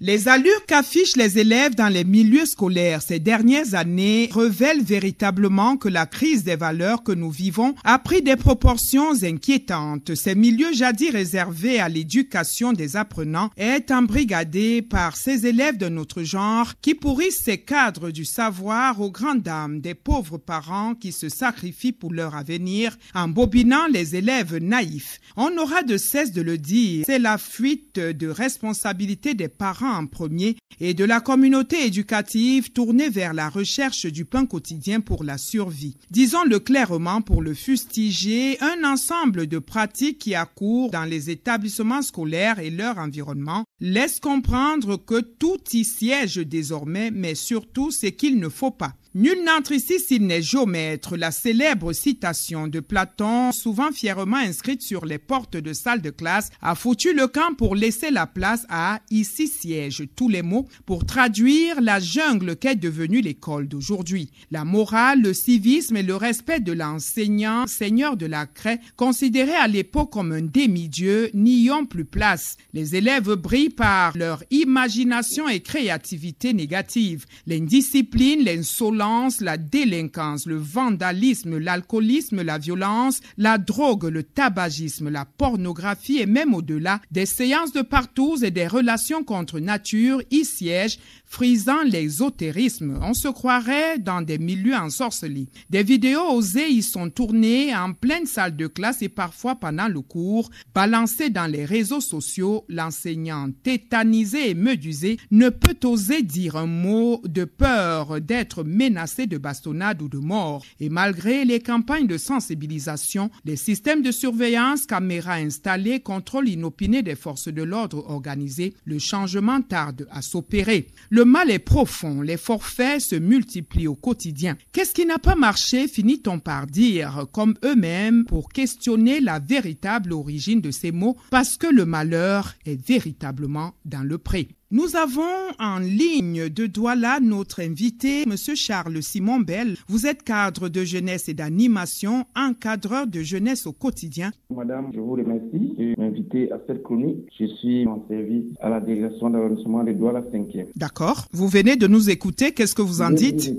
Les allures qu'affichent les élèves dans les milieux scolaires ces dernières années révèlent véritablement que la crise des valeurs que nous vivons a pris des proportions inquiétantes. Ces milieux jadis réservés à l'éducation des apprenants est embrigadé par ces élèves de notre genre qui pourrissent ces cadres du savoir aux grandes dames des pauvres parents qui se sacrifient pour leur avenir en bobinant les élèves naïfs. On n'aura de cesse de le dire, c'est la fuite de responsabilité des parents en premier et de la communauté éducative tournée vers la recherche du pain quotidien pour la survie. Disons-le clairement pour le fustiger, un ensemble de pratiques qui accourent dans les établissements scolaires et leur environnement laisse comprendre que tout y siège désormais, mais surtout c'est qu'il ne faut pas. Nul n'entre ici s'il n'est géomètre. La célèbre citation de Platon, souvent fièrement inscrite sur les portes de salles de classe, a foutu le camp pour laisser la place à « ici siège » tous les mots pour traduire la jungle qu'est devenue l'école d'aujourd'hui. La morale, le civisme et le respect de l'enseignant, seigneur de la craie, considéré à l'époque comme un demi-dieu, n'y ont plus place. Les élèves brillent par leur imagination et créativité négative. L'indiscipline, l'insolence, la délinquance, le vandalisme, l'alcoolisme, la violence, la drogue, le tabagisme, la pornographie et même au-delà, des séances de partous et des relations contre nature y siègent, frisant l'exotérisme. On se croirait dans des milieux ensorcelés. Des vidéos osées y sont tournées en pleine salle de classe et parfois pendant le cours, balancées dans les réseaux sociaux. L'enseignant tétanisé et medusé ne peut oser dire un mot de peur d'être menacé de bastonnade ou de mort. Et malgré les campagnes de sensibilisation, les systèmes de surveillance, caméras installées, contrôle inopiné des forces de l'ordre organisées, le changement tarde à s'opérer. Le mal est profond, les forfaits se multiplient au quotidien. Qu'est-ce qui n'a pas marché, finit-on par dire, comme eux-mêmes, pour questionner la véritable origine de ces mots, parce que le malheur est véritablement dans le pré. Nous avons en ligne de Douala notre invité, M. Charles Simon Bell. Vous êtes cadre de jeunesse et d'animation, encadreur de jeunesse au quotidien. Madame, je vous remercie de m'inviter à cette chronique. Je suis en service à la délégation d'arrondissement de Douala 5e. D'accord. Vous venez de nous écouter. Qu'est-ce que vous en dites?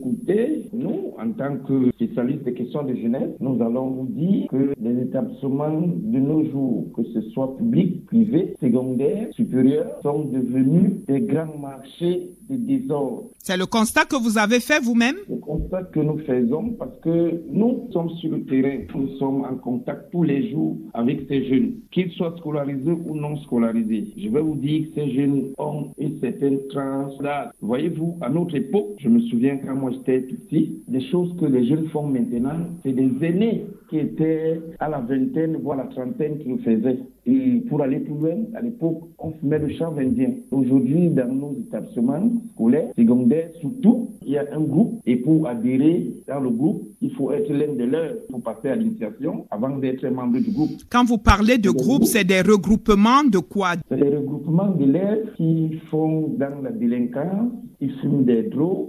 Nous, en tant que spécialistes des questions de jeunesse, nous allons vous dire que les établissements de nos jours, que ce soit publics, privés, secondaires, supérieurs, sont devenus des grands marchés de désordre. C'est le constat que vous avez fait vous-même? Le constat que nous faisons parce que nous sommes sur le terrain. Nous sommes en contact tous les jours avec ces jeunes, qu'ils soient scolarisés ou non scolarisés. Je vais vous dire que ces jeunes ont une certaine tranche d'âge. Voyez-vous, à notre époque, je me souviens quand moi j'étais petit, des choses que les jeunes font maintenant, c'est des aînés qui étaient à la vingtaine, voire la trentaine qui le faisaient. Et pour aller plus loin, à l'époque, on fumait le chanvre indien. Aujourd'hui, dans nos établissements scolaires, secondaires, surtout, il y a un groupe. Et pour adhérer dans le groupe, il faut être l'un de leurs pour passer à l'initiation avant d'être membre du groupe. Quand vous parlez de groupe, c'est des regroupements de quoi? C'est des regroupements d'élèves qui font dans la délinquance, ils fument des drogues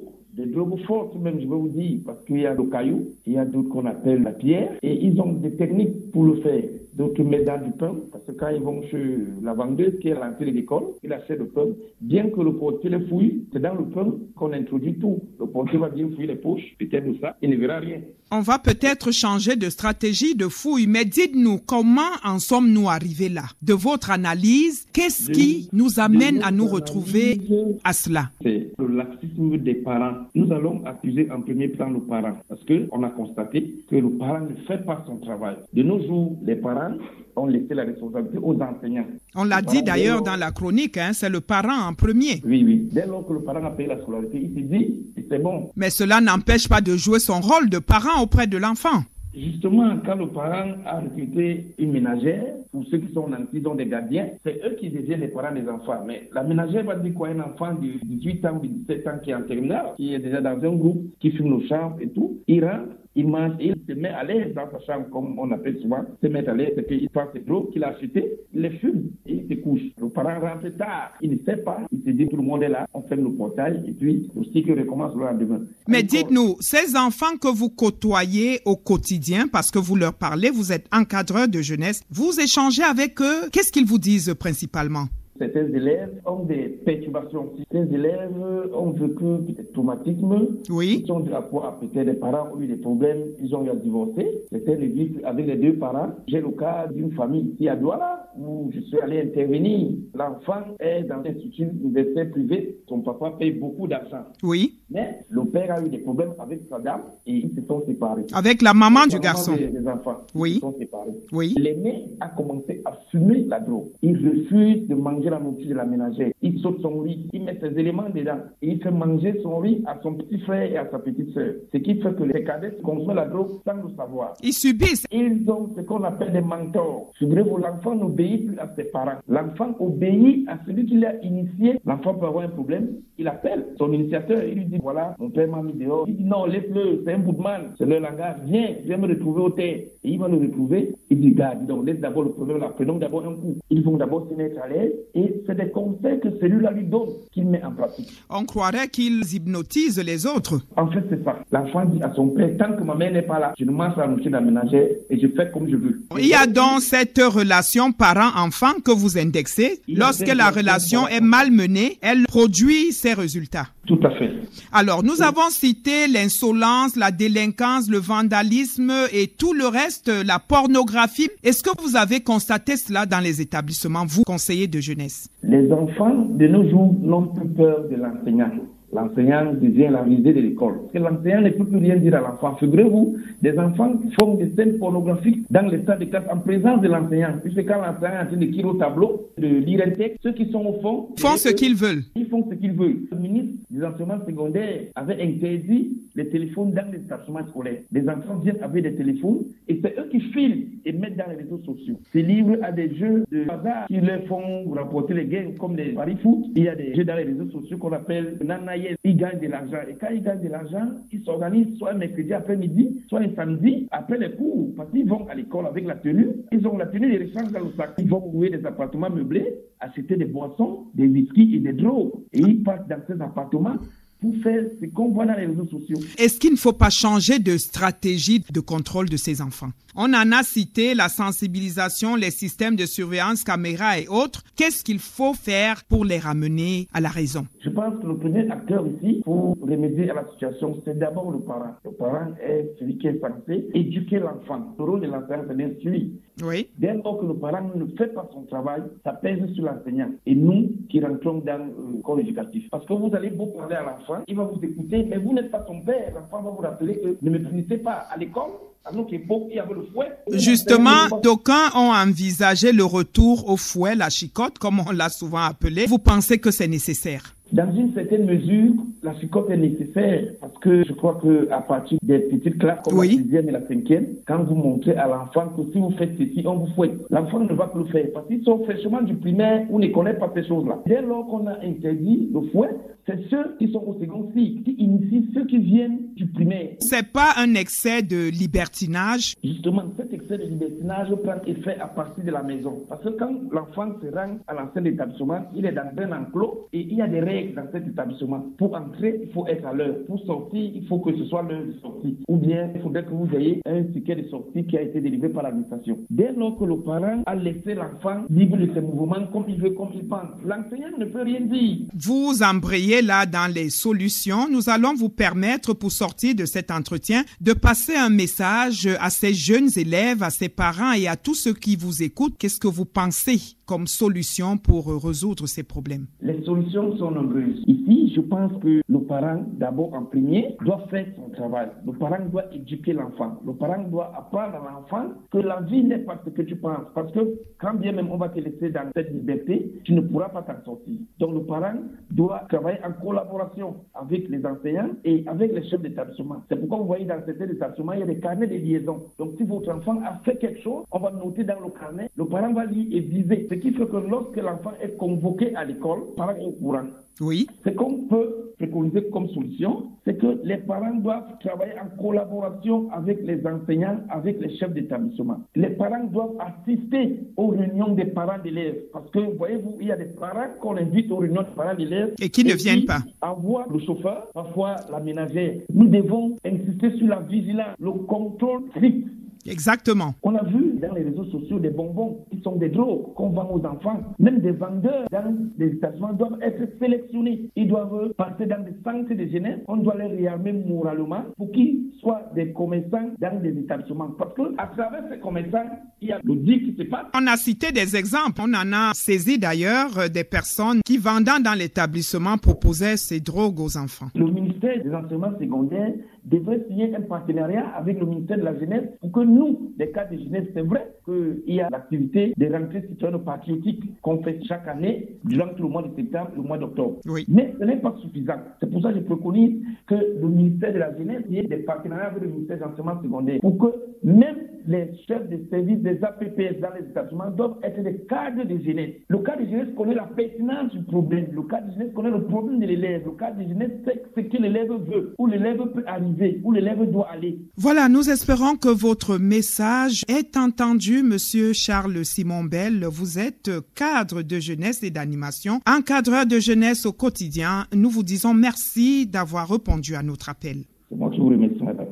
fortes même, je vais vous dire, parce qu'il y a le caillou, il y a d'autres qu'on appelle la pierre, et ils ont des techniques pour le faire. D'autres mettent dans du pain, parce que quand ils vont chez la vendeuse qui est à l'entrée de l'école, il achète le pain, bien que le portier le fouille, c'est dans le pain qu'on introduit tout. Le portier va bien fouiller les poches, peut-être de ça, il ne verra rien. On va peut-être changer de stratégie de fouille, mais dites-nous, comment en sommes-nous arrivés là? De votre analyse, qu'est-ce qui nous amène à nous retrouver à cela? C'est le laxisme des parents. Nous allons accuser en premier plan le parent, parce qu'on a constaté que le parent ne fait pas son travail. De nos jours, les parents ont laissé la responsabilité aux enseignants. On l'a dit d'ailleurs dans la chronique, c'est le parent en premier. Oui. Dès lors que le parent a payé la scolarité, il se dit, c'est bon. Mais cela n'empêche pas de jouer son rôle de parent auprès de l'enfant. Justement, quand le parent a recruté une ménagère, pour ceux qui sont nantis, dont des gardiens, c'est eux qui deviennent les parents des enfants. Mais la ménagère va dire quoi? Un enfant de 18 ans ou de 17 ans qui est en terminale, qui est déjà dans un groupe, qui fume nos chambres et tout, il rentre, il mange et il se met à l'aise dans sa chambre, comme on appelle souvent, se met à l'aise, c'est qu'il prend ses drogues qu'il a achetées, il les fume et il se couche. Le parent rentre tard, il ne sait pas, il se dit tout le monde est là, on ferme le portail et puis le cycle recommence le lendemain. Mais dites-nous, ces enfants que vous côtoyez au quotidien, parce que vous leur parlez, vous êtes encadreur de jeunesse, vous échangez avec eux, qu'est-ce qu'ils vous disent principalement? Certains élèves ont des perturbations. Certains élèves ont vécu des traumatismes. Oui. Ils ont dû avoir peut-être des parents ont eu des problèmes, ils ont eu à divorcer. Certains le vivent avec les deux parents. J'ai le cas d'une famille ici à Douala où je suis allé intervenir. L'enfant est dans un institut universitaire privé. Son papa paye beaucoup d'argent. Oui. Mais le père a eu des problèmes avec sa dame et ils se sont séparés. Avec la maman du garçon. Des enfants. Oui. Ils se sont séparés. Oui. L'aîné a commencé à fumer la drogue. Il refuse de manger la nourriture de la ménagère. Il saute son riz, il met ses éléments dedans et il fait manger son riz à son petit frère et à sa petite sœur. Ce qui fait que les cadets consomment la drogue sans le savoir. Ils subissent. Ils ont ce qu'on appelle des mentors. Figurez-vous, l'enfant n'obéit plus à ses parents. L'enfant obéit à celui qui l'a initié. L'enfant peut avoir un problème, il appelle son initiateur, il lui dit voilà, mon père m'a mis dehors. Il dit non, laisse-le, c'est un bout de mal, c'est le langage, viens me retrouver au terre. Et il va le retrouver, il dit gars, donc laisse d'abord le problème là, prenons d'abord un coup. Ils vont d'abord se mettre à l'aise et c'est des conseils que celui-là lui donne qu'il met en pratique. On croirait qu'ils hypnotisent les autres. En fait, c'est ça. L'enfant dit à son père, tant que ma mère n'est pas là, je ne mange la nourriture de la ménagère et je fais comme je veux. Il y a donc cette relation parent-enfant que vous indexez. Lorsque la relation est mal menée, elle produit ses résultats. Tout à fait. Alors, nous avons cité l'insolence, la délinquance, le vandalisme et tout le reste, la pornographie. Est-ce que vous avez constaté cela dans les établissements, vous, conseillers de jeunesse? Les enfants de nos jours n'ont plus peur de l'enseignant. L'enseignant devient la risée de l'école. Parce que l'enseignant ne peut plus rien dire à l'enfant. Figurez-vous, des enfants font des scènes pornographiques dans les salles de classe en présence de l'enseignant. Puisque quand l'enseignant est en train d'écrire au tableau, de lire un texte, ceux qui sont au fond font ce qu'ils veulent. Ils font ce qu'ils veulent. Le ministre des enseignements secondaires avait interdit les téléphones dans les établissements scolaires. Les enfants viennent avec des téléphones et c'est eux qui filment et mettent dans les réseaux sociaux. Ces livres à des jeux de hasard qui leur font rapporter les gains comme les paris foot. Il y a des jeux dans les réseaux sociaux qu'on appelle Nana. Ils gagnent de l'argent. Et quand ils gagnent de l'argent, ils s'organisent soit un mercredi après-midi, soit un samedi après les cours. Parce qu'ils vont à l'école avec la tenue. Ils ont la tenue des rechanges dans le sac. Ils vont louer des appartements meublés, acheter des boissons, des whisky et des drogues. Et ils partent dans ces appartements pour faire ce qu'on voit dans les réseaux sociaux. Est-ce qu'il ne faut pas changer de stratégie de contrôle de ces enfants? On en a cité la sensibilisation, les systèmes de surveillance, caméras et autres. Qu'est-ce qu'il faut faire pour les ramener à la raison? Je pense que le premier acteur ici, pour remédier à la situation, c'est d'abord le parent. Le parent est celui qui est censé éduquer l'enfant. Le rôle de l'enseignant, c'est d'instruire. Oui. Dès lors que le parent ne fait pas son travail, ça pèse sur l'enseignant. Et nous qui rentrons dans le corps éducatif. Parce que vous allez beau parler à l'enfant, il va vous écouter, mais vous n'êtes pas son père. L'enfant va vous rappeler que ne me punissez pas à l'école. À notre époque, il y avait le fouet. Justement, d'aucuns ont envisagé le retour au fouet, la chicotte, comme on l'a souvent appelé. Vous pensez que c'est nécessaire? Dans une certaine mesure, la chicotte est nécessaire parce que je crois qu'à partir des petites classes comme la 6e et la 5e, quand vous montrez à l'enfant que si vous faites ceci, on vous fouette, l'enfant ne va plus le faire parce qu'ils sont fraîchement du primaire ou ne connaissent pas ces choses-là. Dès lors qu'on a interdit le fouet, c'est ceux qui sont au second cycle, qui initient ceux qui viennent du primaire. C'est pas un excès de libertinage? Justement, cet excès de libertinage prend effet à partir de la maison. Parce que quand l'enfant se rend à l'ancien établissement, il est dans un enclos et il y a des règles dans cet établissement. Pour entrer, il faut être à l'heure. Pour sortir, il faut que ce soit l'heure de sortie. Ou bien, il faudrait que vous ayez un ticket de sortie qui a été délivré par l'administration. Dès lors que le parent a laissé l'enfant libre de ses mouvements comme il veut, comme il pense, l'enseignant ne peut rien dire. Vous embrayez là dans les solutions. Nous allons vous permettre, pour sortir de cet entretien, de passer un message à ces jeunes élèves, à ces parents et à tous ceux qui vous écoutent. Qu'est-ce que vous pensez comme solution pour résoudre ces problèmes? Les solutions sont nombreuses. Ici, je pense que le parent, d'abord en premier, doit faire son travail. Le parent doit éduquer l'enfant. Le parent doit apprendre à l'enfant que la vie n'est pas ce que tu penses. Parce que quand bien même on va te laisser dans cette liberté, tu ne pourras pas t'en sortir. Donc le parent doit travailler en collaboration avec les enseignants et avec les chefs d'établissement. C'est pourquoi vous voyez dans certains établissements, il y a des carnets de liaison. Donc si votre enfant a fait quelque chose, on va noter dans le carnet, le parent va lire et viser. Ce qui fait que lorsque l'enfant est convoqué à l'école, le parent est au courant. Oui. Ce qu'on peut préconiser comme solution, c'est que les parents doivent travailler en collaboration avec les enseignants, avec les chefs d'établissement. Les parents doivent assister aux réunions des parents d'élèves. Parce que, voyez-vous, il y a des parents qu'on invite aux réunions des parents d'élèves. Et qui ne viennent pas. Envoie le chauffeur, parfois la ménagère. Nous devons insister sur la vigilance, le contrôle strict. Exactement. On a vu dans les réseaux sociaux des bonbons qui sont des drogues qu'on vend aux enfants. Même des vendeurs dans les établissements doivent être sélectionnés. Ils doivent passer dans des centres de jeunesse. On doit les réarmer moralement pour qu'ils soient des commerçants dans des établissements. Parce qu'à travers ces commerçants, il y a le dit qui se passe. On a cité des exemples. On en a saisi d'ailleurs des personnes qui vendant dans l'établissement proposaient ces drogues aux enfants. Le ministère des enseignements secondaires devrait signer un partenariat avec le ministère de la Jeunesse pour que nous, les cadres de jeunesse, c'est vrai qu'il y a l'activité des rentrées citoyennes patriotiques qu'on fait chaque année durant tout le mois de septembre et le mois d'octobre. Oui. Mais ce n'est pas suffisant. C'est pour ça que je préconise que le ministère de la Jeunesse ait des partenariats avec le ministère des enseignements secondaires pour que même les chefs de service des APPS dans les établissements doivent être des cadres de jeunesse. Le cadre de jeunesse connaît la pertinence du problème. Le cadre de jeunesse connaît le problème de l'élève. Le cadre de jeunesse sait ce que l'élève veut, où l'élève peut arriver, où l'élève doit aller. Voilà, nous espérons que votre message est entendu, Monsieur Charles Simon Bell. Vous êtes cadre de jeunesse et d'animation, encadreur de jeunesse au quotidien. Nous vous disons merci d'avoir répondu à notre appel. C'est moi qui vous remercie, madame.